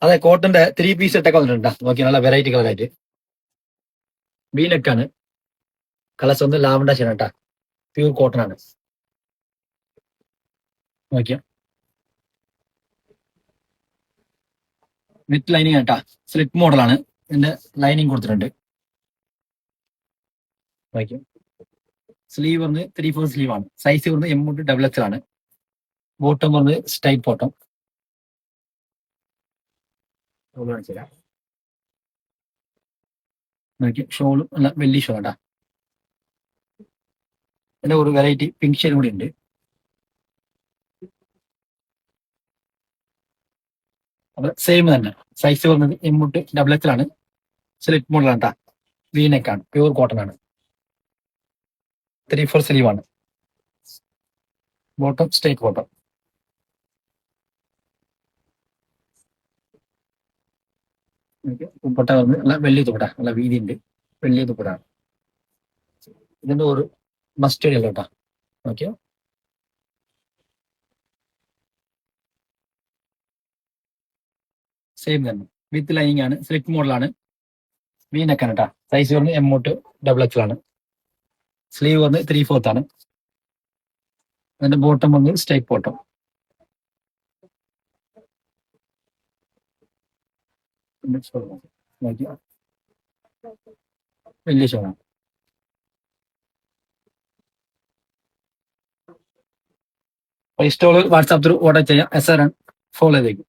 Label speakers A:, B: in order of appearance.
A: അതെ കോട്ടന്റെ 3 പീസ് സെറ്റൊക്കെ വന്നിട്ടുണ്ട് നോക്കി നല്ല വെറൈറ്റി കളറായിട്ട് വീനെക്കാണ് കളേഴ്സ് വന്ന് ലാവണ്ട ഷെയ്ഡ് കേട്ടാ പ്യൂർ കോട്ടൺ ആണ് നോക്കിയാ വിത്ത് ലൈനിങ് കേട്ടാ സ്ലിപ്പ് മോഡലാണ് ഇതിന്റെ ലൈനിങ് കൊടുത്തിട്ടുണ്ട് നോക്കിയാ സ്ലീവ് വന്ന് 3/4 സ്ലീവ് ആണ് സൈസ് വന്ന് M.XX ആണ് ബോട്ടം വന്ന് സ്ട്രൈറ്റ് ബോട്ടം നോക്കി ഷോളും നല്ല വലിയ ഷോ കേട്ടാ ഇതിന്റെ ഒരു വെറൈറ്റി പിങ്ക് ഷെയ്ഡ് കൂടി ഉണ്ട് അപ്പൊ സെയിം തന്നെ സൈസ് വന്നത് M.XX ആണ് സ്ലിപ്പ് മോഡലാണ് കേട്ടാ വീനെക്കാണ് പ്യൂർ കോട്ടൺ ആണ് 3/4 സ്ലീവ് ആണ് ബോട്ടം സ്ട്രൈറ്റ് ബോട്ടം ദുപ്പട്ട വന്ന് നല്ല വലിയ ദുപ്പട്ട നല്ല വീതി ഉണ്ട് വലിയ ദുപ്പട്ടാണ് ഇതിന്റെ ഒരു മസ്റ്റേഡ് അല്ല കേട്ടാ ഓക്കെ സെയിം തന്നെ വിത്ത് ലൈനിങ് ആണ് സ്ലിപ്പ് മോഡലാണ് വീനക്കാണ് കേട്ടാ സൈസ് വന്ന് M.XX ആണ് സ്ലീവ് വന്ന് 3/4 ആണ് അതിന്റെ ബോട്ടം വന്ന് സ്ട്രൈറ്റ് ബോട്ടം വലിയ ഷോളാണ് ഇഷ്ടമുള്ള വാട്സാപ്പ് ത്രൂ ഓർഡർ ചെയ്യാം SR ഫോളോ ചെയ്തേക്കും